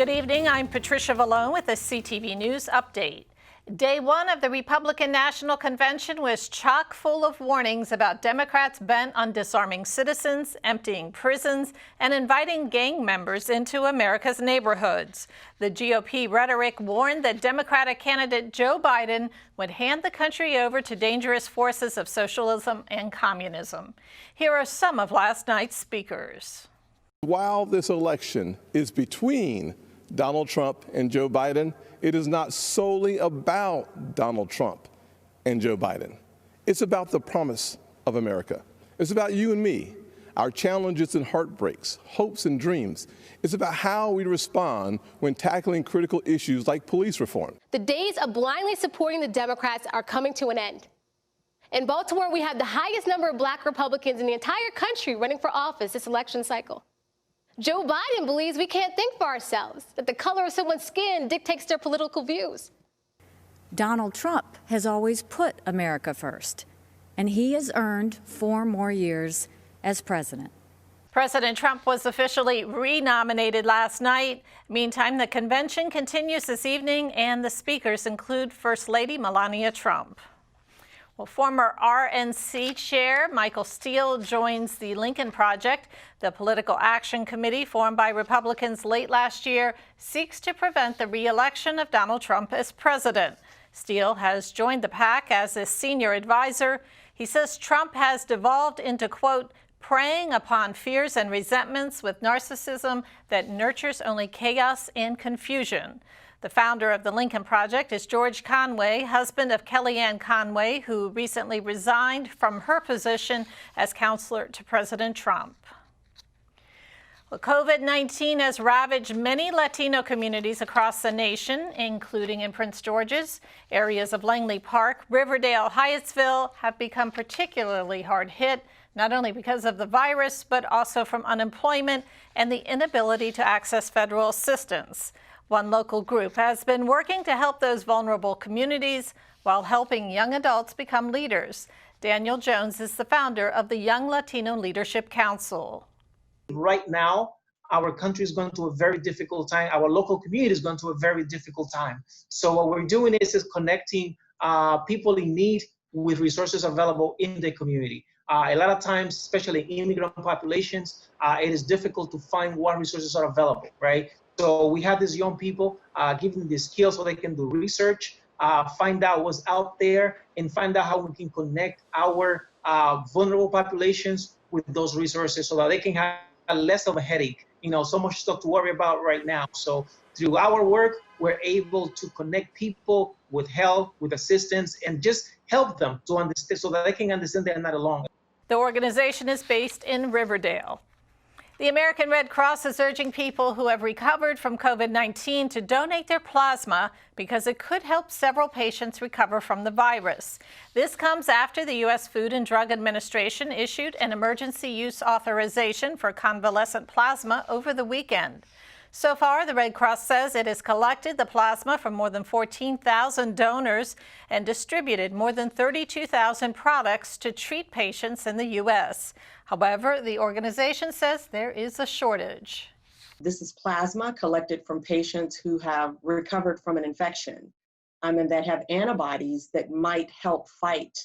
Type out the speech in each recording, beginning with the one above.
Good evening. I'm Patricia Vallone with a CTV News update. Day one of the Republican National Convention was chock full of warnings about Democrats bent on disarming citizens, emptying prisons, and inviting gang members into America's neighborhoods. The GOP rhetoric warned that Democratic candidate Joe Biden would hand the country over to dangerous forces of socialism and communism. Here are some of last night's speakers. While this election is between Donald Trump and Joe Biden, it is not solely about Donald Trump and Joe Biden. It's about the promise of America. It's about you and me, our challenges and heartbreaks, hopes and dreams. It's about how we respond when tackling critical issues like police reform. The days of blindly supporting the Democrats are coming to an end. In Baltimore, we have the highest number of Black Republicans in the entire country running for office this election cycle. Joe Biden believes we can't think for ourselves, that the color of someone's skin dictates their political views. Donald Trump has always put America first, and he has earned 4 more years as president. President Trump was officially re-nominated last night. Meantime, the convention continues this evening, and the speakers include First Lady Melania Trump. Well, former RNC chair Michael Steele joins the Lincoln Project. The political action committee formed by Republicans late last year seeks to prevent the re-election of Donald Trump as president. Steele has joined the PAC as a senior advisor. He says Trump has devolved into, quote, preying upon fears and resentments with narcissism that nurtures only chaos and confusion. The founder of the Lincoln Project is George Conway, husband of Kellyanne Conway, who recently resigned from her position as counselor to President Trump. Well, COVID-19 has ravaged many Latino communities across the nation, including in Prince George's. Areas of Langley Park, Riverdale, Hyattsville have become particularly hard hit, not only because of the virus, but also from unemployment and the inability to access federal assistance. One local group has been working to help those vulnerable communities while helping young adults become leaders. Daniel Jones is the founder of the Young Latino Leadership Council. Right now, our country is going through a very difficult time. Our local community is going through a very difficult time. So what we're doing is connecting people in need with resources available in the community. A lot of times, especially immigrant populations, it is difficult to find what resources are available, right? So we have these young people, giving them the skills so they can do research, find out what's out there, and find out how we can connect our vulnerable populations with those resources so that they can have less of a headache. You know, so much stuff to worry about right now. So through our work, we're able to connect people with help, with assistance, and just help them to understand so that they can understand they're not alone. The organization is based in Riverdale. The American Red Cross is urging people who have recovered from COVID-19 to donate their plasma because it could help several patients recover from the virus. This comes after the U.S. Food and Drug Administration issued an emergency use authorization for convalescent plasma over the weekend. So far, the Red Cross says it has collected the plasma from more than 14,000 donors and distributed more than 32,000 products to treat patients in the U.S. However, the organization says there is a shortage. This is plasma collected from patients who have recovered from an infection and that have antibodies that might help fight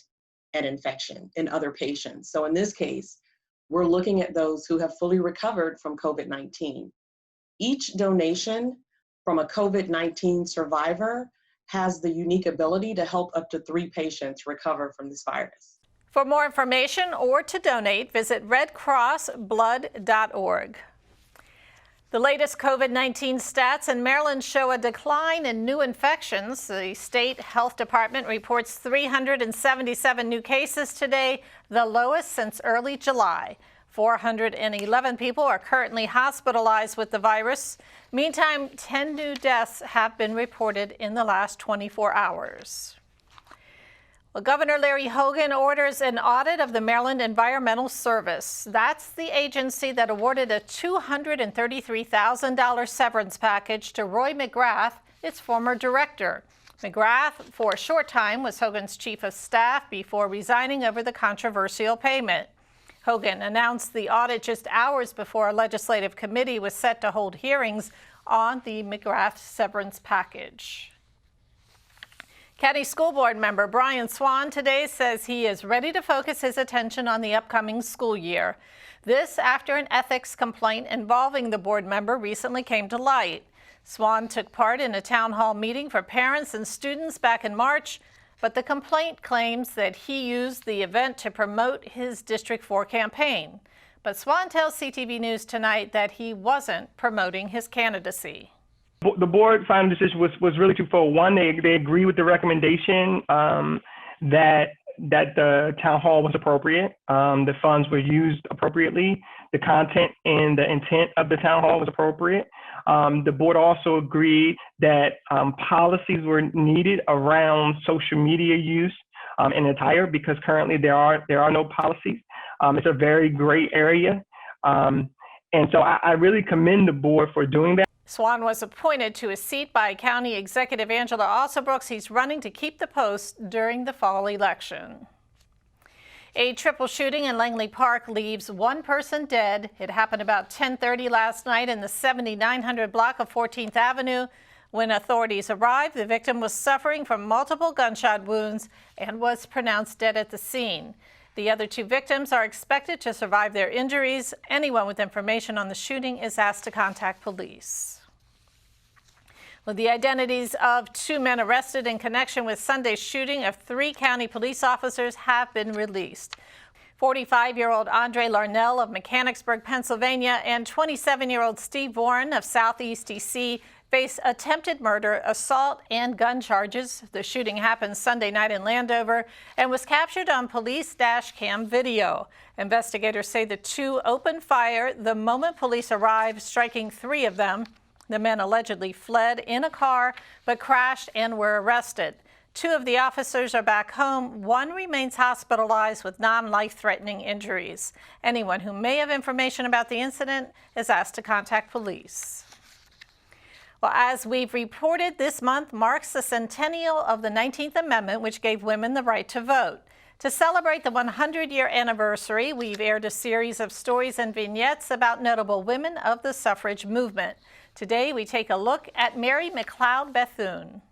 an infection in other patients. So in this case, we're looking at those who have fully recovered from COVID-19. Each donation from a COVID-19 survivor has the unique ability to help up to 3 patients recover from this virus. For more information or to donate, visit redcrossblood.org. The latest COVID-19 stats in Maryland show a decline in new infections. The state health department reports 377 new cases today, the lowest since early July. 411 people are currently hospitalized with the virus. Meantime, 10 new deaths have been reported in the last 24 hours. Well, Governor Larry Hogan orders an audit of the Maryland Environmental Service. That's the agency that awarded a $233,000 severance package to Roy McGrath, its former director. McGrath, for a short time, was Hogan's chief of staff before resigning over the controversial payment. Hogan announced the audit just hours before a legislative committee was set to hold hearings on the McGrath severance package. County School Board member Brian Swan today says he is ready to focus his attention on the upcoming school year. This after an ethics complaint involving the board member recently came to light. Swan took part in a town hall meeting for parents and students back in March, but the complaint claims that he used the event to promote his District 4 campaign. But Swan tells CTV News tonight that he wasn't promoting his candidacy. The board final decision was really twofold. One, they agree with the recommendation that the town hall was appropriate. The funds were used appropriately. The content and the intent of the town hall was appropriate. The board also agreed that policies were needed around social media use and attire, because currently there are no policies. It's a very gray area. And so I really commend the board for doing that. Swan was appointed to his seat by County Executive Angela Alsobrooks. He's running to keep the post during the fall election. A triple shooting in Langley Park leaves one person dead. It happened about 10:30 last night in the 7900 block of 14th Avenue. When authorities arrived, the victim was suffering from multiple gunshot wounds and was pronounced dead at the scene. The other two victims are expected to survive their injuries. Anyone with information on the shooting is asked to contact police. Well, the identities of two men arrested in connection with Sunday's shooting of 3 county police officers have been released. 45-year-old Andre Larnell of Mechanicsburg, Pennsylvania, and 27-year-old Steve Warren of Southeast DC face attempted murder, assault, and gun charges. The shooting happened Sunday night in Landover and was captured on police dash cam video. Investigators say the two opened fire the moment police arrived, striking 3 of them. The men allegedly fled in a car but crashed and were arrested. 2 of the officers are back home. 1 remains hospitalized with non-life-threatening injuries. Anyone who may have information about the incident is asked to contact police. Well, as we've reported, this month marks the centennial of the 19th Amendment, which gave women the right to vote. To celebrate the 100-year anniversary, we've aired a series of stories and vignettes about notable women of the suffrage movement. Today, we take a look at Mary McLeod Bethune.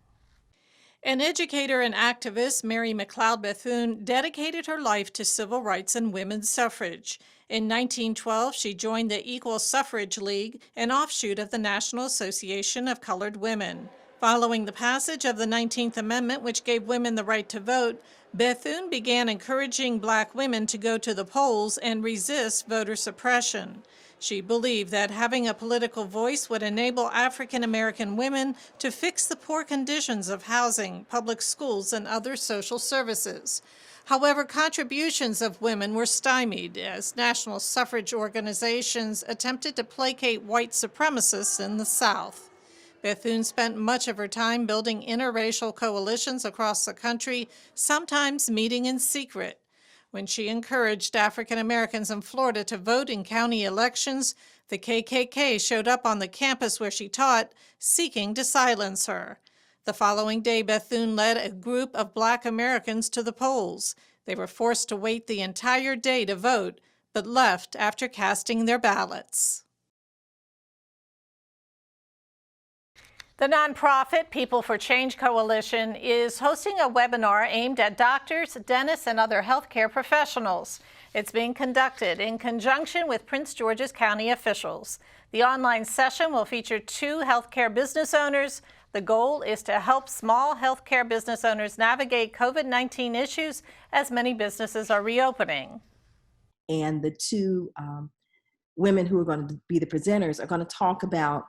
An educator and activist, Mary McLeod Bethune dedicated her life to civil rights and women's suffrage. In 1912, she joined the Equal Suffrage League, an offshoot of the National Association of Colored Women. Following the passage of the 19th Amendment, which gave women the right to vote, Bethune began encouraging Black women to go to the polls and resist voter suppression. She believed that having a political voice would enable African American women to fix the poor conditions of housing, public schools, and other social services. However, contributions of women were stymied as national suffrage organizations attempted to placate white supremacists in the South. Bethune spent much of her time building interracial coalitions across the country, sometimes meeting in secret. When she encouraged African Americans in Florida to vote in county elections, the KKK showed up on the campus where she taught, seeking to silence her. The following day, Bethune led a group of Black Americans to the polls. They were forced to wait the entire day to vote, but left after casting their ballots. The nonprofit People for Change Coalition is hosting a webinar aimed at doctors, dentists, and other healthcare professionals. It's being conducted in conjunction with Prince George's County officials. The online session will feature 2 healthcare business owners. The goal is to help small healthcare business owners navigate COVID-19 issues as many businesses are reopening. And the 2 women who are going to be the presenters are going to talk about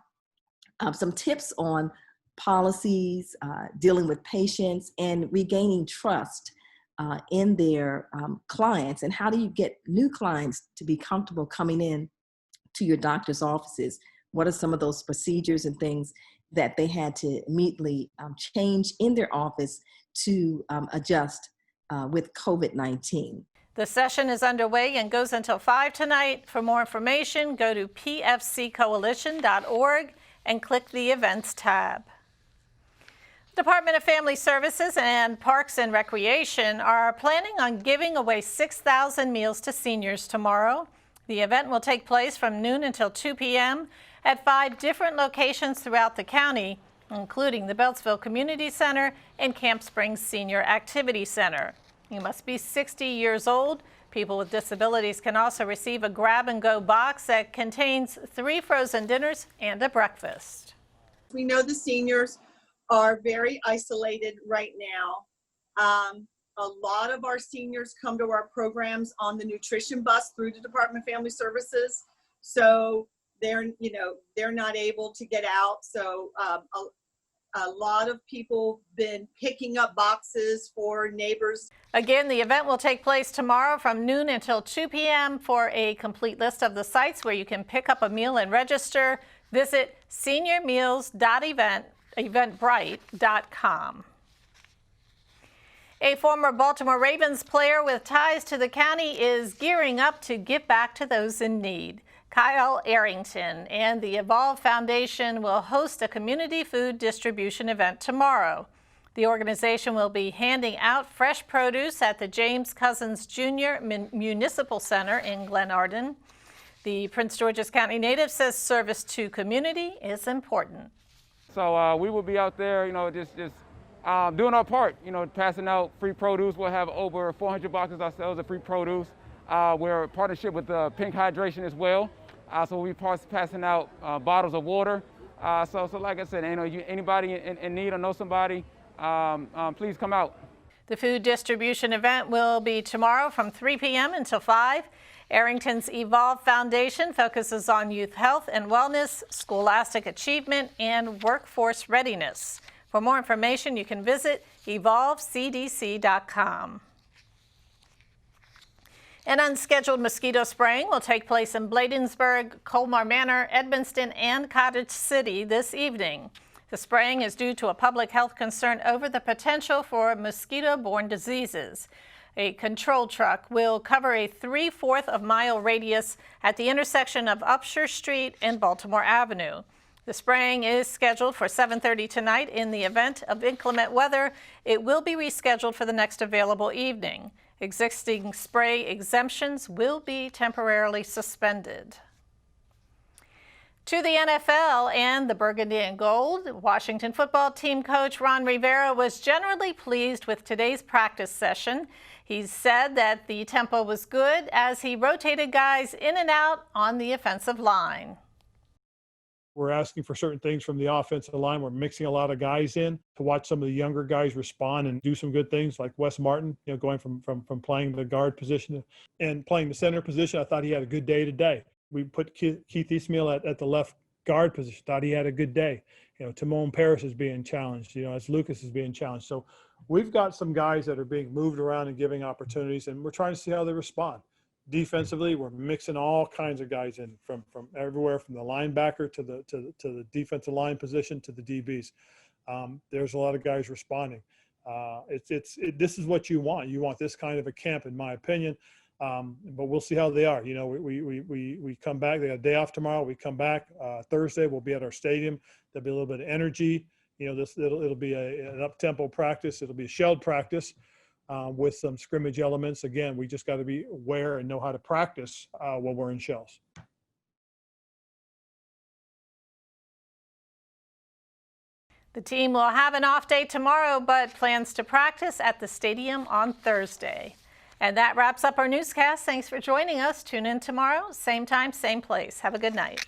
some tips on policies, dealing with patients, and regaining trust in their clients. And how do you get new clients to be comfortable coming in to your doctor's offices? What are some of those procedures and things that they had to immediately change in their office to adjust with COVID-19? The session is underway and goes until 5 tonight. For more information, go to pfccoalition.org and click the Events tab. Department of Family Services and Parks and Recreation are planning on giving away 6,000 meals to seniors tomorrow. The event will take place from noon until 2 p.m. at 5 different locations throughout the county, including the Beltsville Community Center and Camp Springs Senior Activity Center. You must be 60 years old. People with disabilities can also receive a grab-and-go box that contains 3 frozen dinners and a breakfast. We know the seniors are very isolated right now. A lot of our seniors come to our programs on the nutrition bus through the Department of Family Services. So they're not able to get out. So a lot of people been picking up boxes for neighbors. Again, the event will take place tomorrow from noon until 2 p.m. For a complete list of the sites where you can pick up a meal and register, visit seniormeals.eventbrite.com. A former Baltimore Ravens player with ties to the county is gearing up to give back to those in need. Kyle Arrington and the Evolve Foundation will host a community food distribution event tomorrow. The organization will be handing out fresh produce at the James Cousins Jr. Municipal Center in Glen Arden. The Prince George's County native says service to community is important. So we will be out there, just doing our part, passing out free produce. We'll have over 400 boxes ourselves of free produce. We're in partnership with Pink Hydration as well. So we'll be passing out bottles of water. So like I said, anybody in need or know somebody, please come out. The food distribution event will be tomorrow from 3 p.m. until 5. Arrington's Evolve Foundation focuses on youth health and wellness, scholastic achievement, and workforce readiness. For more information, you can visit evolvecdc.com. An unscheduled mosquito spraying will take place in Bladensburg, Colmar Manor, Edmonston, and Cottage City this evening. The spraying is due to a public health concern over the potential for mosquito-borne diseases. A control truck will cover a 3/4 mile radius at the intersection of Upshur Street and Baltimore Avenue. The spraying is scheduled for 7:30 tonight. In the event of inclement weather, it will be rescheduled for the next available evening. Existing spray exemptions will be temporarily suspended. To the NFL and the Burgundy and Gold, Washington football team coach Ron Rivera was generally pleased with today's practice session. He said that the tempo was good as he rotated guys in and out on the offensive line. We're asking for certain things from the offensive line. We're mixing a lot of guys in to watch some of the younger guys respond and do some good things, like Wes Martin, going from playing the guard position and playing the center position. I thought he had a good day today. We put Keith Eastmeal at the left guard position. Thought he had a good day. Timon Paris is being challenged, as Lucas is being challenged. So we've got some guys that are being moved around and giving opportunities, and we're trying to see how they respond. Defensively, we're mixing all kinds of guys in from everywhere, from the linebacker to the defensive line position to the DBs. There's a lot of guys responding. This is what you want. You want this kind of a camp, in my opinion. But we'll see how they are. We come back. They got a day off tomorrow. We come back Thursday. We'll be at our stadium. There'll be a little bit of energy. It'll be an up-tempo practice. It'll be a shelled practice with some scrimmage elements. Again, we just got to be aware and know how to practice while we're in shells. The team will have an off day tomorrow, but plans to practice at the stadium on Thursday. And that wraps up our newscast. Thanks for joining us. Tune in tomorrow, same time, same place. Have a good night.